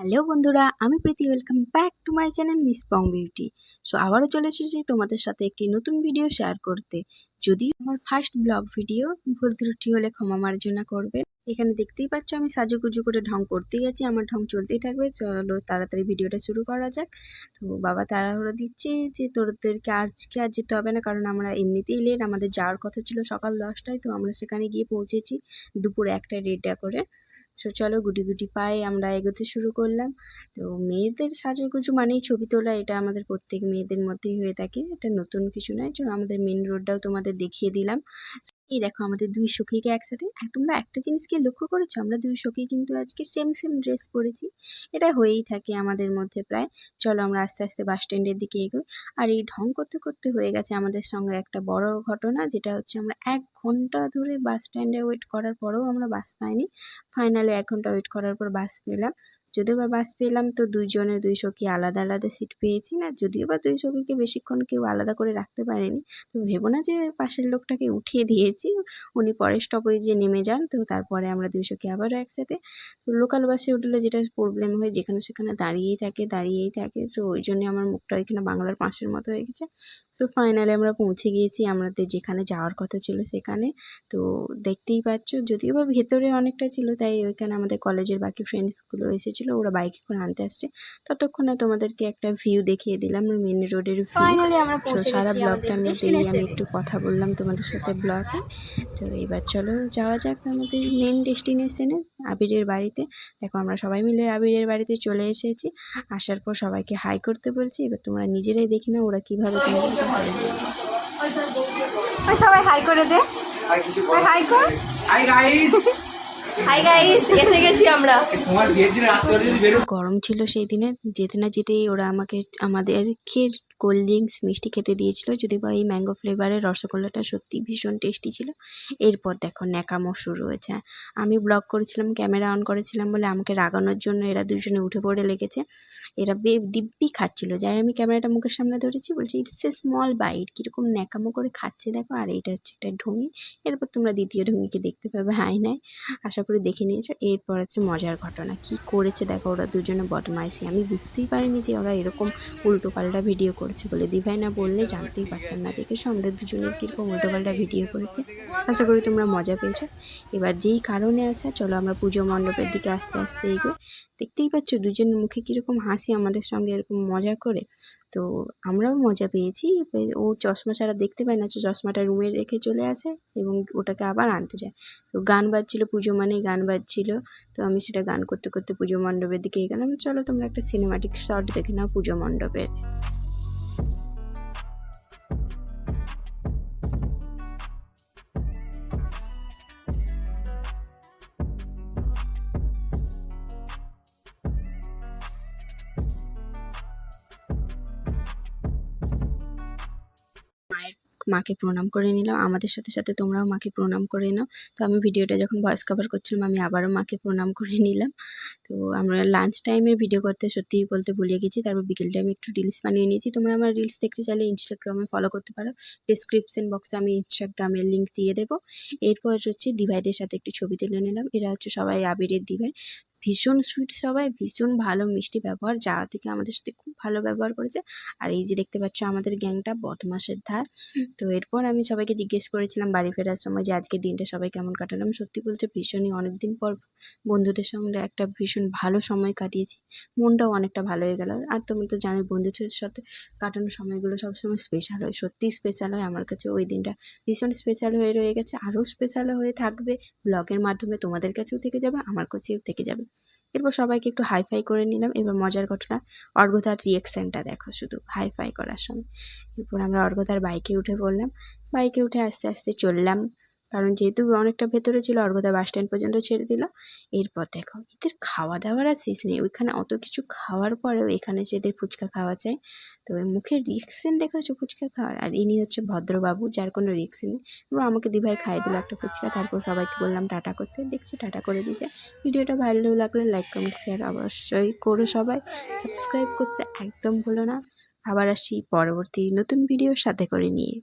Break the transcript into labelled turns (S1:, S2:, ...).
S1: Hello বন্ধুরা, আমি Preeti. Welcome back to my channel Miss Pong beauty. So আবারও চলে এসেছি তোমাদের সাথে একটি নতুন ভিডিও শেয়ার করতে। যদি আমার ফার্স্ট ব্লগ ভিডিও, ভুল ত্রুটি হলে ক্ষমা মার্জনা করবেন। এখানে দেখতেই পাচ্ছ আমি সাজুগুজু করে ঢং করতেই আছি, আমার ঢং চলতেই থাকবে। চলো তাড়াতাড়ি ভিডিওটা শুরু করা যাক। তো বাবা তাড়াহুড়ো দিচ্ছে যে তোদেরকে আজকে আর যেতে হবে না, কারণ আমরা এমনিতেই লেট। আমাদের যাওয়ার কথা ছিল সকাল 10টায়, তো আমরা সেখানে গিয়ে পৌঁছেছি দুপুর 1টায় রেডটা করে। সো চলো গুটি গুটি পায়ে আমরা এগোতে শুরু করলাম। তো মেয়েদের সাজুগুজু মানেই ছবি তোলা, এটা আমাদের প্রত্যেক মেয়েদের মধ্যেই হয়ে থাকে, এটা নতুন কিছু নয়। চলো আমাদের মেন রোডটাও তোমাদের দেখিয়ে দিলাম। এই দেখো আমাদের দুই সখীকে একসাথে। আর তোমরা একটা জিনিস কি লক্ষ্য করেছো, আমরা দুই সখী কিন্তু আজকে সেম সেম ড্রেস পরেছি। এটা হয়েই থাকে আমাদের মধ্যে প্রায়। চলো আমরা আস্তে আস্তে বাস স্ট্যান্ডের দিকে এগোই। আর এই ঢং করতে করতে হয়ে গেছে আমাদের সঙ্গে একটা বড় ঘটনা, যেটা হচ্ছে আমরা 1 ঘন্টা ধরে বাস স্ট্যান্ডে ওয়েট করার পরেও আমরা বাস পাইনি। ফাইনালি 1 ঘন্টা ওয়েট করার পর বাস পেলাম। যদিও বা বাস পেলাম, তো দুই সখী আলাদা আলাদা সিট পেয়েছি না, যদিও বা দুই সখীকে বেশিক্ষণ কেউ আলাদা করে রাখতে পারেনি। তো ভেবো না যে পাশের লোকটাকে উঠিয়ে দিয়েছি, উনি পরের স্টপেজে নেমে যান। তো তারপরে আমরা দুই সখী আবারও একসাথে। তো লোকাল বাসে উঠলে যেটা প্রবলেম হয়, যেখানে সেখানে দাঁড়িয়েই থাকে। তো ওই জন্যে আমার মুখটা ওইখানে বাংলার পাঁচের মতো হয়ে গেছে। সো ফাইনালি আমরা পৌঁছে গিয়েছি আমাদের যেখানে যাওয়ার কথা ছিল সেখানে। তো দেখতেই পাচ্ছ, যদিও বা ভেতরে অনেকটা ছিল, তাই ওইখানে আমাদের কলেজের বাকি ফ্রেন্ডসগুলো এসেছিলো, ওরা বাইকে করে আনতে আসছে। ততক্ষণে তোমাদেরকে একটা ভিউ দেখিয়ে দিলাম, মেন রোডের ভিউ।
S2: ফাইনালি আমরা
S1: তো
S2: পৌঁছে
S1: সারা
S2: গেছি আমাদের
S1: ব্লগটার মধ্যেই আমি
S2: ডেস্টিনেশনে।
S1: একটু কথা বললাম তোমাদের সাথে ব্লগে। তো এবার চলো যাওয়া যাক আমাদের মেন ডেস্টিনেশনে, আবিরের বাড়িতে। দেখো আমরা সবাই মিলে আবিরের বাড়িতে চলে এসেছি। আসার পর সবাইকে হাই করতে বলছি, এবার তোমরা নিজেরাই দেখি না ওরা কীভাবে তোমাদেরকে হাই বলবে।
S2: সবাই হাই করে দে। হাই কর। Hi guys. হাই গাইস, এসে গেছি আমরা।
S1: গরম ছিল সেই দিনে, যেতে না যেতেই ওরা আমাদেরকে কোল্ড ড্রিঙ্কস মিষ্টি খেতে দিয়েছিল, যদি বা এই ম্যাঙ্গো ফ্লেভারের রসগোল্লাটা সত্যি ভীষণ টেস্টি ছিল। এরপর দেখো ন্যাকামো শুরু হয়েছে। আমি ব্লগ করেছিলাম, ক্যামেরা অন করেছিলাম বলে আমাকে রাগানোর জন্য এরা দুজনে উঠে পড়ে লেগেছে। এরা দিব্যি খাচ্ছিল, যাই আমি ক্যামেরাটা মুখের সামনে ধরেছি, বলছি ইটস এ স্মল বাইট, কীরকম ন্যাকামো করে খাচ্ছে দেখো। আর এইটা হচ্ছে একটা ঢুঙি। এরপর তোমরা দ্বিতীয় ঢুঙিকে দেখতে পাবে আয়নায়, আশা করি দেখে নিয়েছো। এরপর হচ্ছে মজার ঘটনা, কি করেছে দেখো ওরা দুজনে বদমাইশি। আমি বুঝতেই পারিনি যে ওরা এরকম উল্টোপাল্টা ভিডিও করেছে বলে, দিভাই না বললে জানতেই পারতাম না। দেখেছো আমাদের দুজনের কীরকম উল্টোপাল্টা ভিডিও করেছে। আশা করি তোমরা মজা পেয়েছো। এবার যেই কারণে আসা, চলো আমরা পুজো মণ্ডপের দিকে আস্তে আস্তে এগোই। দেখতেই পাচ্ছ দুজনের মুখে কীরকম হাসি আমাদের সঙ্গে এরকম মজা করে। তো আমরাও মজা পেয়েছি। ও চশমা ছাড়া দেখতে পায় না, চশমাটা রুমে রেখে চলে আসে এবং ওটাকে আবার আনতে যায়। তো গান বাজছিল, পুজো মানেই গান বাজছিল। তো আমি সেটা গান করতে করতে পুজো মণ্ডপের দিকে এগোলাম। চলো তোমরা একটা সিনেমাটিক শট দেখে নাও পুজো মণ্ডপের। মাকে প্রণাম করে নিলাম, আমাদের সাথে সাথে তোমরাও মাকে প্রণাম করে নাও। তো আমি ভিডিওটা যখন ভয়েস কভার করছিলাম, আমি আবারও মাকে প্রণাম করে নিলাম। তো আমরা লাঞ্চ টাইমে ভিডিও করতে সত্যিই বলতে ভুলে গেছি। তারপর বিকেল টাইমে একটু রিলস বানিয়ে নিয়েছি। তোমরা আমার রিলস দেখতে চাইলে ইনস্টাগ্রামে ফলো করতে পারো, ডিসক্রিপশন বক্সে আমি ইনস্টাগ্রামের লিঙ্ক দিয়ে দেবো। এরপর হচ্ছে দিভাইদের সাথে একটু ছবি তুলে নিলাম। এরা হচ্ছে সবাই আবিরের দিভাই, ভীষণ সুইট সবাই, ভীষণ ভালো মিষ্টি ব্যবহার, যাওয়া থেকে আমাদের সাথে খুব ভালো ব্যবহার করেছে। আর এই যে দেখতে পাচ্ছ আমাদের গ্যাংটা বদমাসের ধার। তো এরপর আমি সবাইকে জিজ্ঞেস করেছিলাম বাড়ি ফেরার সময় যে আজকের দিনটা সবাই কেমন কাটালাম। সত্যি বলতে ভীষণই অনেকদিন পর বন্ধুদের সঙ্গে একটা ভীষণ ভালো সময় কাটিয়েছি, মনটাও অনেকটা ভালো হয়ে গেল। আর তুমি তো জানোই বন্ধুদের সাথে কাটানো সময়গুলো সবসময় স্পেশাল হয়, সত্যিই স্পেশাল হয়। আমার কাছে ওই দিনটা ভীষণ স্পেশাল হয়ে রয়ে গেছে, আরও স্পেশাল হয়ে থাকবে ব্লগের মাধ্যমে, তোমাদের কাছেও থেকে যাবে, আমার কাছেও থেকে যাবে। এরপর সবাইকে একটু হাইফাই করে নিলাম। এবার মজার ঘটনা, অর্ঘ্যতার রিয়াকশানটা দেখো শুধু হাইফাই করার সময়। এরপর আমরা অর্ঘ্যতার বাইকে উঠে পড়লাম। বাইকে উঠে আস্তে আস্তে চললাম, কারণ যেহেতু অনেকটা ভেতরে ছিল, অর্ঘ্যতা বাস স্ট্যান্ড পর্যন্ত ছেড়ে দিল। এরপর দেখো এদের খাওয়া দাওয়ার আর শেষ নেই, ওইখানে অত কিছু খাওয়ার পরেও এখানে এসে এদের ফুচকা খাওয়া চাই। তো মুখের রিয়াকশান দেখেছো ফুচকা খাওয়ার। আর ইনি হচ্ছে ভদ্রবাবু, যার কোনো রিয়াকশান নেই। এবং আমাকে দিভাই খাইয়ে দিল একটা ফুচকা। তারপর সবাইকে বললাম টাটা করতে, দেখছি টাটা করে দিয়েছে। ভিডিওটা ভালো লাগলে লাইক কমেন্ট শেয়ার অবশ্যই করো সবাই, সাবস্ক্রাইব করতে একদম ভুলো না। আবার আসি পরবর্তী নতুন ভিডিওর সাথে করে নিয়ে।